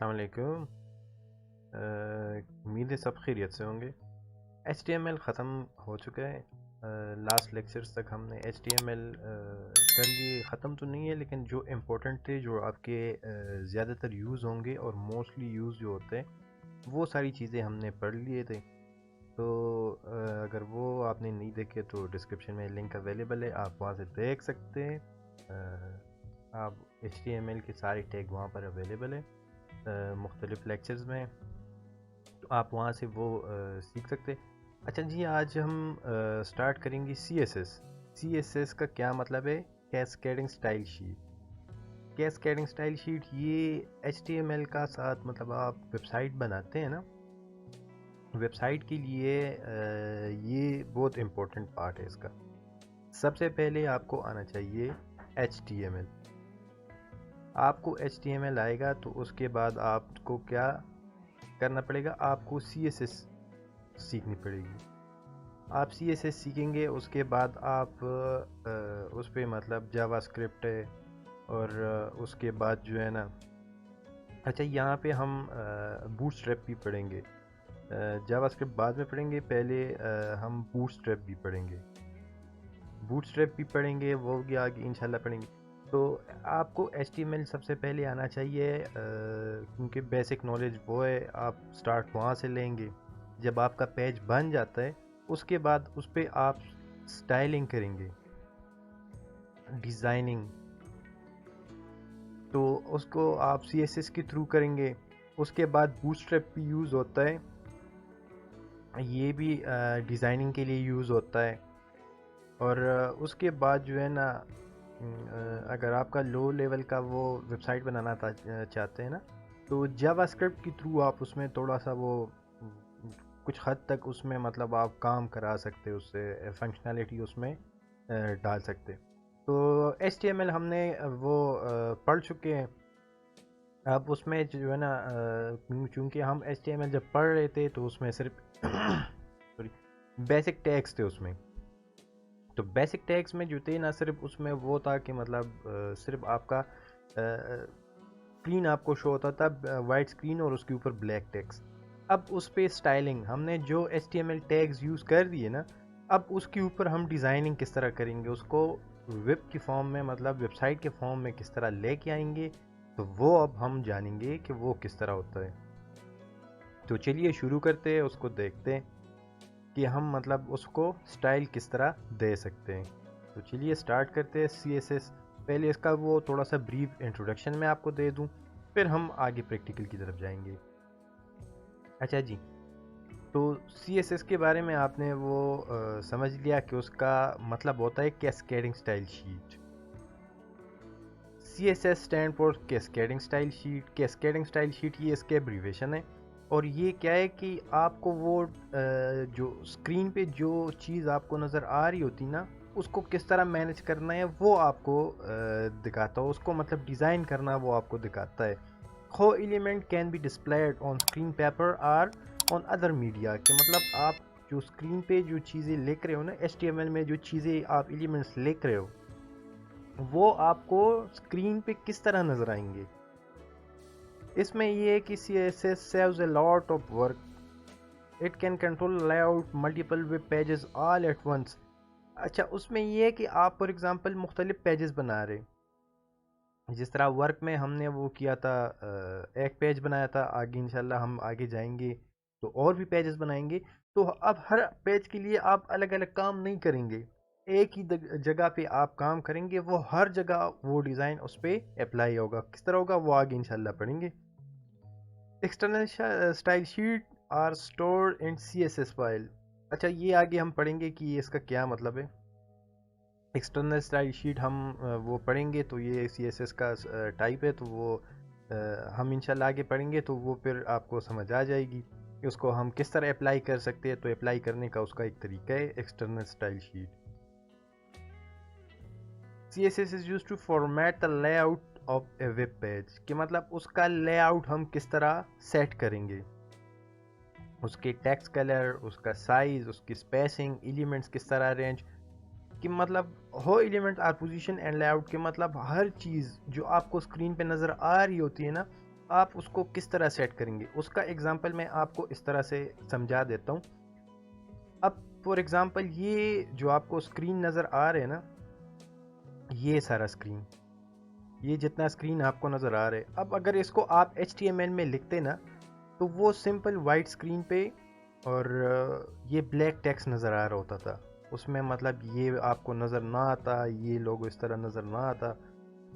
अस्सलाम वालेकुम। उम्मीद है सब खैरियत से होंगे। HTML ख़त्म हो चुका है। लास्ट लेक्चर्स तक हमने HTML कर लिए। ख़त्म तो नहीं है, लेकिन जो इम्पोर्टेंट थे, जो आपके ज़्यादातर यूज़ होंगे और मोस्टली यूज़ जो होते हैं, वो सारी चीज़ें हमने पढ़ लिए थे। तो अगर वो आपने नहीं देखे तो डिस्क्रिप्शन में लिंक अवेलेबल है, आप वहाँ से देख सकते हैं। आप HTML के सारे टैग वहाँ पर अवेलेबल है मुख्तलिफ़ लेक्चर्स में, तो आप वहाँ से वो सीख सकते। अच्छा जी, आज हम स्टार्ट करेंगे CSS। CSS का क्या मतलब है? Cascading style sheet. Cascading style sheet ये HTML का साथ, मतलब आप वेबसाइट बनाते हैं ना, वेबसाइट के लिए ये बहुत इम्पोर्टेंट पार्ट है इसका। सबसे पहले आपको आना चाहिए HTML। आपको HTML आएगा तो उसके बाद आपको क्या करना पड़ेगा? आपको CSS सीखनी पड़ेगी। आप CSS सीखेंगे, उसके बाद आप उस पर मतलब जावास्क्रिप्ट है, और उसके बाद जो है ना, अच्छा यहाँ पे हम बूटस्ट्रैप भी पढ़ेंगे। जावास्क्रिप्ट बाद में पढ़ेंगे, पहले हम बूटस्ट्रैप भी पढ़ेंगे। बूटस्ट्रैप भी पढ़ेंगे, वो भी आगे इंशाल्लाह पढ़ेंगे। तो आपको HTML सबसे पहले आना चाहिए, क्योंकि बेसिक नॉलेज वो है, आप स्टार्ट वहाँ से लेंगे। जब आपका पेज बन जाता है, उसके बाद उस पर आप स्टाइलिंग करेंगे, डिज़ाइनिंग, तो उसको आप CSS के थ्रू करेंगे। उसके बाद बूटस्ट्रैप भी यूज़ होता है, ये भी डिज़ाइनिंग के लिए यूज़ होता है। और उसके बाद जो है ना, अगर आपका लो लेवल का वो वेबसाइट बनाना चाहते हैं ना, तो जावास्क्रिप्ट के थ्रू आप उसमें थोड़ा सा वो कुछ हद तक उसमें मतलब आप काम करा सकते, उससे फंक्शनैलिटी उसमें डाल सकते। तो HTML हमने वो पढ़ चुके हैं। अब उसमें जो है ना, चूँकि हम HTML जब पढ़ रहे थे तो उसमें सिर्फ सॉरी बेसिक टैग्स थे उसमें। तो बेसिक टैग्स में जो थे ना, सिर्फ उसमें वो था कि मतलब सिर्फ आपका स्क्रीन आपको शो होता था, वाइट स्क्रीन, और उसके ऊपर ब्लैक टेक्स्ट। अब उस पे स्टाइलिंग, हमने जो HTML टैग्स यूज़ कर दिए ना, अब उसके ऊपर हम डिज़ाइनिंग किस तरह करेंगे, उसको वेब की फॉर्म में, मतलब वेबसाइट के फॉर्म में किस तरह लेके आएंगे, तो वो अब हम जानेंगे कि वो किस तरह होता है। तो चलिए शुरू करते हैं, उसको देखते हैं कि हम मतलब उसको स्टाइल किस तरह दे सकते हैं। तो चलिए स्टार्ट करते हैं CSS। पहले इसका वो थोड़ा सा ब्रीफ इंट्रोडक्शन मैं आपको दे दूं, फिर हम आगे प्रैक्टिकल की तरफ जाएंगे। अच्छा जी, तो CSS के बारे में आपने वो समझ लिया कि उसका मतलब होता है cascading style sheet. CSS stand for cascading style sheet. Cascading style sheet ये इसके एब्रीवेशन है। और ये क्या है कि आपको वो जो स्क्रीन पे जो चीज़ आपको नज़र आ रही होती ना, उसको किस तरह मैनेज करना है वो आपको दिखाता है, उसको मतलब डिज़ाइन करना वो आपको दिखाता है। हो element can be displayed on screen paper और ऑन अदर मीडिया, कि मतलब आप जो स्क्रीन पे जो चीज़ें लिख रहे हो ना, HTML में जो चीज़ें आप एलिमेंट्स लिख रहे हो, वो आपको स्क्रीन पे किस तरह नज़र आएंगे। इसमें ये है कि CSS saves a lot of work. It can control layout, multiple web pages all at once. अच्छा, उसमें ये है कि आप फॉर एग्जांपल मुख्तलिफ पेजेस बना रहे, जिस तरह वर्क में हमने वो किया था, एक पेज बनाया था, आगे इंशाल्लाह हम आगे जाएंगे तो और भी पेजेस बनाएंगे। तो अब हर पेज के लिए आप अलग अलग काम नहीं करेंगे, एक ही जगह पे आप काम करेंगे, वो हर जगह वो डिज़ाइन उस पर अप्लाई होगा। किस तरह होगा वो आगे इंशाल्लाह पढ़ेंगे। External style sheet are stored in CSS file. अच्छा, ये आगे हम पढ़ेंगे कि इसका क्या मतलब है। एक्सटर्नल स्टाइल शीट हम वो पढ़ेंगे, तो ये CSS का टाइप है, तो वो हम इंशाल्लाह आगे पढ़ेंगे, तो वो फिर आपको समझ आ जाएगी कि उसको हम किस तरह अप्लाई कर सकते हैं। तो अप्लाई करने का उसका एक तरीका है external style sheet. CSS is used to format the layout of a web page, कि मतलब उसका लेआउट हम किस तरह सेट करेंगे, उसके टेक्स्ट कलर, उसका साइज, उसकी स्पेसिंग, एलिमेंट्स किस तरह अरेंज, कि मतलब हो element are position and layout, के मतलब हर चीज़ जो आपको स्क्रीन पे नज़र आ रही होती है ना, आप उसको किस तरह सेट करेंगे उसका एग्जांपल मैं आपको इस तरह से समझा देता हूँ। अब फॉर एग्जांपल ये जो आपको स्क्रीन नज़र आ रहे हैं ना, ये सारा स्क्रीन, ये जितना स्क्रीन आपको नज़र आ रहा है, अब अगर इसको आप HTML में लिखते ना तो वो सिंपल वाइट स्क्रीन पे और ये ब्लैक टेक्स्ट नज़र आ रहा होता था उसमें, मतलब ये आपको नज़र ना आता, ये लोगो इस तरह नज़र ना आता,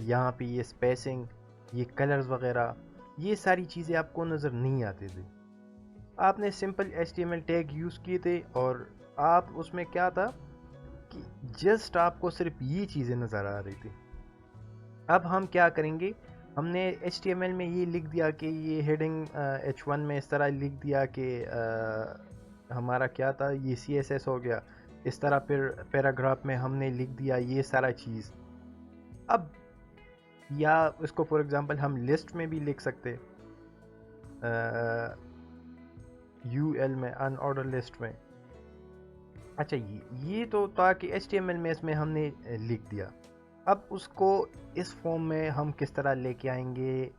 यहाँ पे ये स्पेसिंग, ये कलर्स वगैरह, ये सारी चीज़ें आपको नज़र नहीं आती थी। आपने सिंपल HTML टैग यूज़ किए थे और आप उसमें क्या था कि जस्ट आपको सिर्फ ये चीज़ें नज़र आ रही थी। अब हम क्या करेंगे, हमने HTML में ये लिख दिया कि ये हेडिंग H1 में इस तरह लिख दिया कि हमारा क्या था, ये CSS हो गया इस तरह, फिर पैराग्राफ में हमने लिख दिया ये सारा चीज़। अब या इसको फॉर एग्जांपल हम लिस्ट में भी लिख सकते, UL में, अनऑर्डर लिस्ट में। अच्छा, ये तो था कि HTML में इसमें हमने लिख दिया। अब उसको इस फॉर्म में हम किस तरह लेके आएंगे,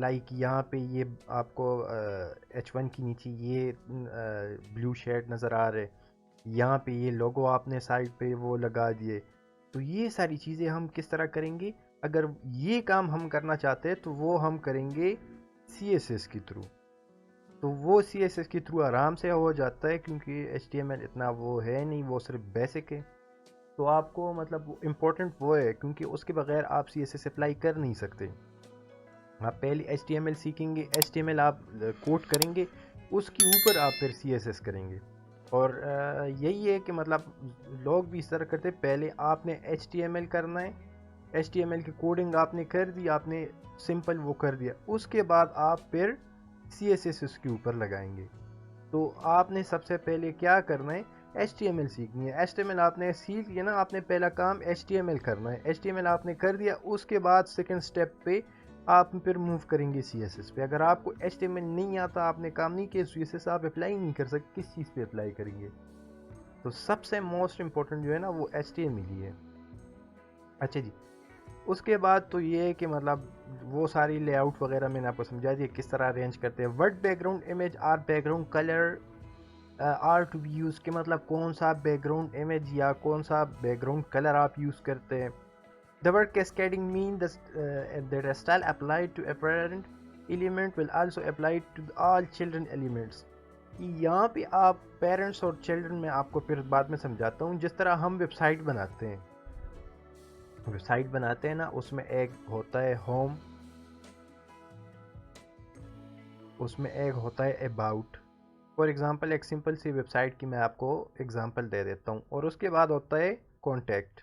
लाइक यहाँ पे ये आपको H1 की नीचे ये ब्लू शेड नज़र आ रहे, यहाँ पे ये लोगो आपने साइड पे वो लगा दिए। तो ये सारी चीज़ें हम किस तरह करेंगे, अगर ये काम हम करना चाहते हैं तो वो हम करेंगे CSS के थ्रू। तो वो CSS के थ्रू आराम से हो जाता है क्योंकि HTML इतना वो है नहीं, वो सिर्फ बेसिक है। तो आपको मतलब इम्पोर्टेंट वो है क्योंकि उसके बगैर आप CSS अप्लाई कर नहीं सकते। आप पहले HTML सीखेंगे, HTML आप कोड करेंगे, उसके ऊपर आप फिर CSS करेंगे। और यही है कि मतलब लोग भी इस तरह करते, पहले आपने HTML करना है, HTML की कोडिंग आपने कर दी, आपने सिंपल वो कर दिया, उसके बाद आप फिर CSS उसके ऊपर लगाएंगे। तो आपने सबसे पहले क्या करना है, HTML सीखनी है। HTML आपने सीख लिया ना, आपने पहला काम HTML करना है, HTML आपने कर दिया, उसके बाद सेकंड स्टेप पे आप फिर मूव करेंगे CSS पे। अगर आपको HTML नहीं आता, आपने काम नहीं किया, CSS आप अप्लाई नहीं कर सकते, किस चीज़ पे अप्लाई करेंगे? तो सबसे मोस्ट इम्पोर्टेंट जो है ना वो HTML ही है। अच्छा जी, उसके बाद तो ये है कि मतलब वो सारी लेआउट वगैरह मैंने आपको समझा दिया किस तरह अरेंज करते हैं। What background image or background colour are to be use, के मतलब कौन सा बैकग्राउंड इमेज या कौन सा बैकग्राउंड कलर आप यूज़ करते हैं। The word cascading mean that style applied to a parent element will also apply to all children elements. यहाँ पे आप पेरेंट्स और चिल्ड्रन में आपको फिर बाद में समझाता हूँ। जिस तरह हम वेबसाइट बनाते हैं ना, उसमें एक होता है होम, उसमें एक होता है अबाउट। फॉर एग्जांपल एक सिंपल सी वेबसाइट की मैं आपको एग्जांपल दे देता हूँ, और उसके बाद होता है कॉन्टैक्ट।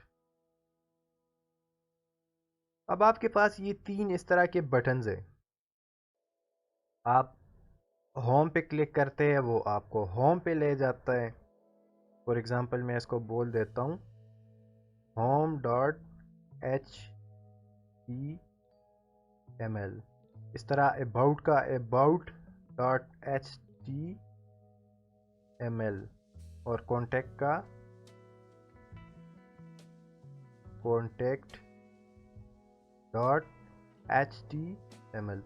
अब आपके पास ये तीन इस तरह के बटन्स हैं, आप होम पे क्लिक करते हैं, वो आपको होम पे ले जाता है। फॉर एग्जांपल मैं इसको बोल देता हूँ home.html। इस तरह अबाउट का about.html और कॉन्टैक्ट का contact.html।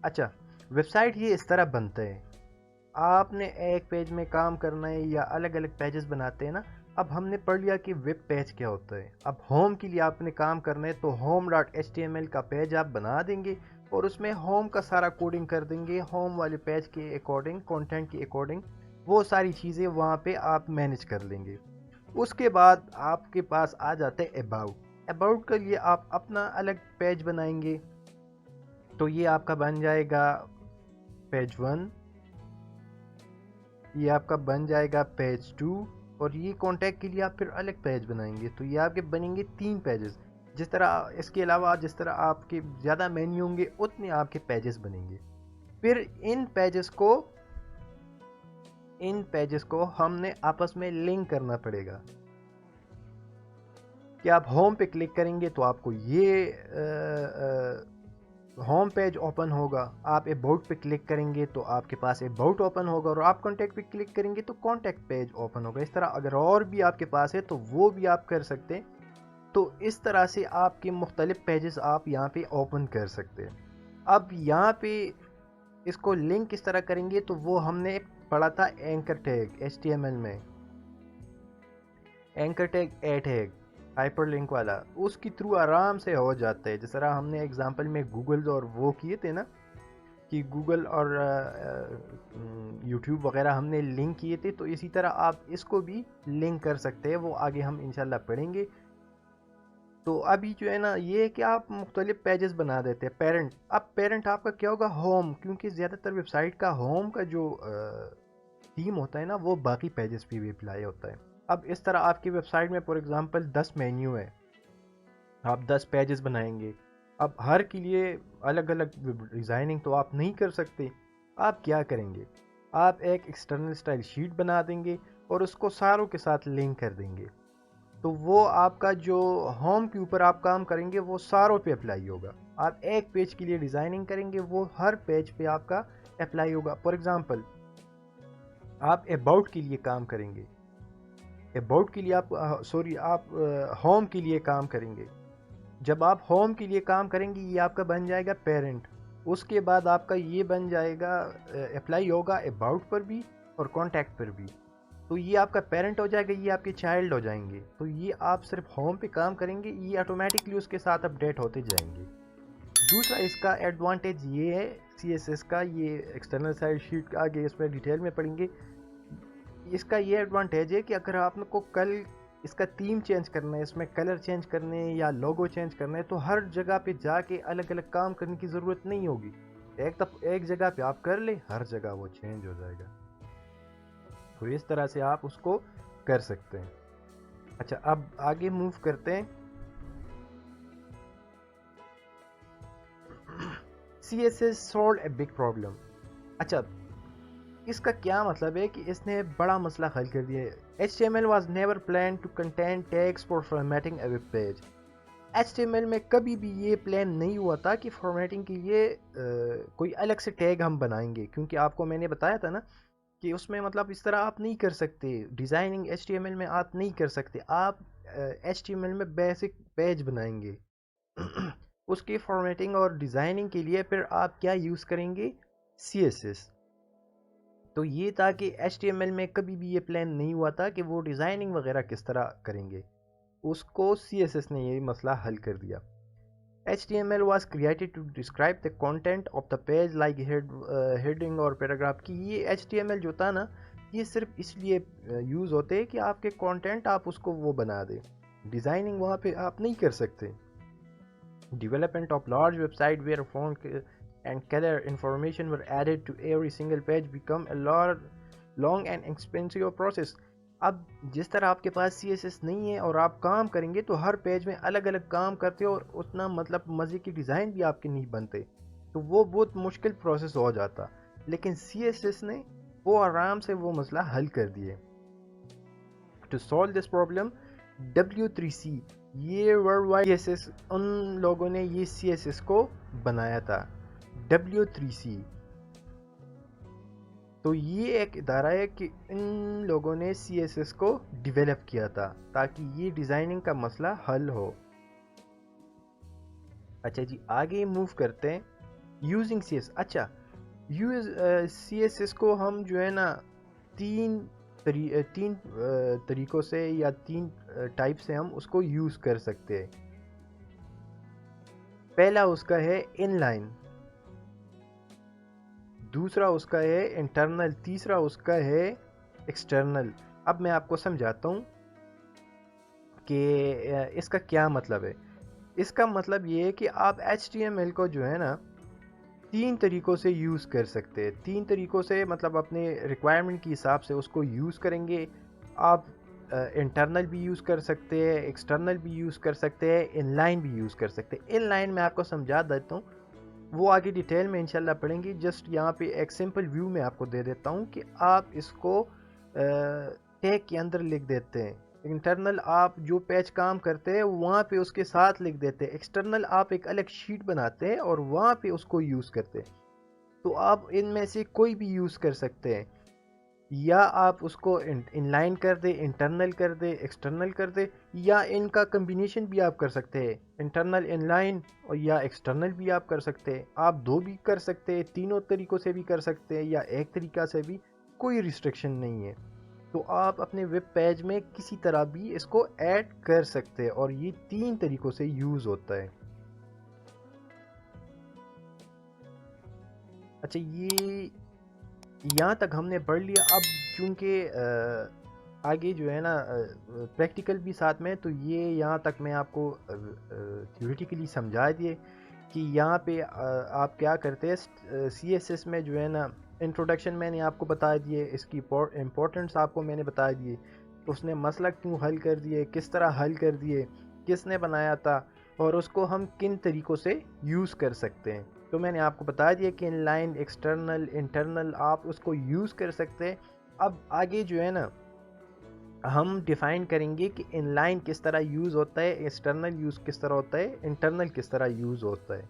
अच्छा, वेबसाइट ये इस तरह बनता है। आपने एक पेज में काम करना है या अलग अलग पेजेस बनाते हैं ना। अब हमने पढ़ लिया कि वेब पेज क्या होता है। अब होम के लिए आपने काम करना है तो home.html का पेज आप बना देंगे और उसमें होम का सारा कोडिंग कर देंगे, होम वाले पेज के अकॉर्डिंग, कंटेंट के अकॉर्डिंग, वो सारी चीज़ें वहाँ पे आप मैनेज कर लेंगे। उसके बाद आपके पास आ जाते हैं अबाउट के लिए आप अपना अलग पेज बनाएंगे। तो ये आपका बन जाएगा पेज 1, ये आपका बन जाएगा पेज 2, और ये कॉन्टैक्ट के लिए आप फिर अलग पेज बनाएंगे। तो ये आपके बनेंगे 3 पेजेस। जिस तरह इसके अलावा जिस तरह आपके ज़्यादा मेन्यू होंगे उतने आपके पेजेस बनेंगे। फिर इन पेजेस को हमने आपस में लिंक करना पड़ेगा कि आप होम पे क्लिक करेंगे तो आपको ये होम पेज ओपन होगा, आप अबाउट पे क्लिक करेंगे तो आपके पास अबाउट ओपन होगा, और आप कॉन्टैक्ट पे क्लिक करेंगे तो कॉन्टैक्ट पेज ओपन होगा। इस तरह अगर और भी आपके पास है तो वो भी आप कर सकते हैं। तो इस तरह से आपके मुख्तलिफ पेजेस आप यहाँ पे ओपन कर सकते हैं। अब यहाँ पे इसको लिंक किस तरह करेंगे, तो वो हमने पढ़ा था एंकर टैग HTML में, एंकर टैग ए टैग हाइपरलिंक वाला, उसके थ्रू आराम से हो जाता है। जिस तरह हमने एग्जांपल में गूगल और वो किए थे ना, कि गूगल और यूट्यूब वगैरह हमने लिंक किए थे, तो इसी तरह आप इसको भी लिंक कर सकते हैं। वो आगे हम इंशाल्लाह पढ़ेंगे। तो अभी जो है ना, ये है कि आप मुख्तलिफ पेजेस बना देते हैं। पेरेंट, अब पेरेंट आपका क्या होगा, होम, क्योंकि ज़्यादातर वेबसाइट का होम का जो थीम होता है ना, वो बाकी पेजेस पे भी अप्लाई होता है। अब इस तरह आपकी वेबसाइट में फॉर एग्जांपल 10 मेन्यू है, आप 10 पेजेस बनाएंगे। अब हर के लिए अलग अलग डिज़ाइनिंग तो आप नहीं कर सकते। आप क्या करेंगे, आप एक एक्सटर्नल स्टाइल शीट बना देंगे और उसको सारों के साथ लिंक कर देंगे। तो वो आपका जो होम के ऊपर आप काम करेंगे वो सारों पे अप्लाई होगा। आप एक पेज के लिए डिज़ाइनिंग करेंगे, वो हर पेज पे आपका अप्लाई होगा। फॉर एग्जांपल आप अबाउट के लिए काम करेंगे, अबाउट के लिए आप आप होम के लिए काम करेंगे। जब आप होम के लिए काम करेंगे, ये आपका बन जाएगा पेरेंट। उसके बाद आपका ये बन जाएगा, अप्लाई होगा अबाउट पर भी और कॉन्टैक्ट पर भी। तो ये आपका पेरेंट हो जाएगा, ये आपके चाइल्ड हो जाएंगे। तो ये आप सिर्फ होम पे काम करेंगे, ये ऑटोमेटिकली उसके साथ अपडेट होते जाएंगे। दूसरा इसका एडवांटेज ये है CSS का, ये एक्सटर्नल साइड शीट का आगे इसमें डिटेल में पढ़ेंगे। इसका ये एडवांटेज है कि अगर आपको कल इसका थीम चेंज करना है, इसमें कलर चेंज करने हैं या लोगो चेंज करना है, तो हर जगह पे जाके अलग अलग काम करने की ज़रूरत नहीं होगी। एक जगह पे आप कर ले, हर जगह वो चेंज हो जाएगा। तो इस तरह से आप उसको कर सकते हैं। अच्छा, अब आगे मूव करते हैं। CSS solved a big problem। अच्छा, इसका क्या मतलब है कि इसने बड़ा मसला हल कर दिया है। HTML was never planned to contain tags for formatting a web page। HTML में कभी भी ये प्लान नहीं हुआ था कि फॉर्मेटिंग के लिए कोई अलग से टैग हम बनाएंगे, क्योंकि आपको मैंने बताया था ना कि उसमें मतलब इस तरह आप नहीं कर सकते। डिज़ाइनिंग HTML में आप नहीं कर सकते। आप HTML में बेसिक पेज बनाएंगे उसकी फॉर्मेटिंग और डिज़ाइनिंग के लिए फिर आप क्या यूज़ करेंगे, CSS। तो ये था कि HTML में कभी भी ये प्लान नहीं हुआ था कि वो डिज़ाइनिंग वगैरह किस तरह करेंगे, उसको CSS ने ये मसला हल कर दिया। HTML was created to describe the content of the page like heading और paragraph की। ये HTML जो था ना, ये सिर्फ इसलिए यूज़ होते हैं कि आपके कंटेंट आप उसको वो बना दें, डिज़ाइनिंग वहाँ पे आप नहीं कर सकते। Development of large website where font and color information were added to every single page become a long and expensive process। अब जिस तरह आपके पास CSS नहीं है और आप काम करेंगे तो हर पेज में अलग अलग काम करते हो और उतना मतलब मज़े की डिज़ाइन भी आपके नहीं बनते, तो वो बहुत मुश्किल प्रोसेस हो जाता। लेकिन CSS ने वो आराम से वो मसला हल कर दिए। To solve this problem W3C, ये वर्ल्ड वाइड CSS, उन लोगों ने ये CSS को बनाया था, W3C। तो ये एक इदारा है कि इन लोगों ने CSS को डेवलप किया था ताकि ये डिज़ाइनिंग का मसला हल हो। अच्छा जी, आगे मूव करते हैं। Using CSS। अच्छा, CSS को हम जो है ना तीन तरीक़ों से या तीन टाइप से हम उसको यूज़ कर सकते हैं। पहला उसका है इनलाइन, दूसरा उसका है इंटरनल, तीसरा उसका है एक्सटर्नल। अब मैं आपको समझाता हूँ कि इसका क्या मतलब है। इसका मतलब ये है कि आप HTML को जो है ना तीन तरीक़ों से यूज़ कर सकते हैं। तीन तरीक़ों से मतलब अपने रिक्वायरमेंट के हिसाब से उसको यूज़ करेंगे। आप इंटरनल भी यूज़ कर सकते हैं, एक्सटर्नल भी यूज़ कर सकते हैं, इनलाइन भी यूज़ कर सकते हैं। इनलाइन मैं आपको समझा देता हूँ, वो आगे डिटेल में इंशाल्लाह पढ़ेंगे। जस्ट यहाँ पे एक सिंपल व्यू में आपको दे देता हूँ कि आप इसको टैग के अंदर लिख देते हैं। इंटरनल आप जो पेज काम करते हैं वहाँ पे उसके साथ लिख देते हैं। एक्सटर्नल आप एक अलग शीट बनाते हैं और वहाँ पे उसको यूज़ करते हैं। तो आप इनमें से कोई भी यूज़ कर सकते हैं। या आप उसको इनलाइन कर दे, इंटरनल कर दे, एक्सटर्नल कर दे, या इनका कम्बिनेशन भी आप कर सकते हैं, इंटरनल इनलाइन और या एक्सटर्नल भी आप कर सकते हैं। आप दो भी कर सकते हैं, तीनों तरीक़ों से भी कर सकते हैं, या एक तरीक़ा से भी, कोई रिस्ट्रिक्शन नहीं है। तो आप अपने वेब पेज में किसी तरह भी इसको ऐड कर सकते हैं और ये 3 तरीक़ों से यूज़ होता है। अच्छा, ये यहाँ तक हमने पढ़ लिया। अब चूँकि आगे जो है ना प्रैक्टिकल भी साथ में, तो ये यहाँ तक मैं आपको थ्योरेटिकली समझा दिए कि यहाँ पे आप क्या करते हैं। CSS में जो है ना इंट्रोडक्शन मैंने आपको बता दिए, इसकी इम्पोर्टेंस आपको मैंने बता दिए, उसने मसला क्यों हल कर दिए, किस तरह हल कर दिए, किसने बनाया था, और उसको हम किन तरीक़ों से यूज़ कर सकते हैं। तो मैंने आपको बता दिया कि इनलाइन, एक्सटर्नल, इंटरनल आप उसको यूज़ कर सकते हैं। अब आगे जो है ना हम डिफ़ाइन करेंगे कि इनलाइन किस तरह यूज़ होता है, एक्सटर्नल यूज़ किस तरह होता है, इंटरनल किस तरह यूज़ होता है।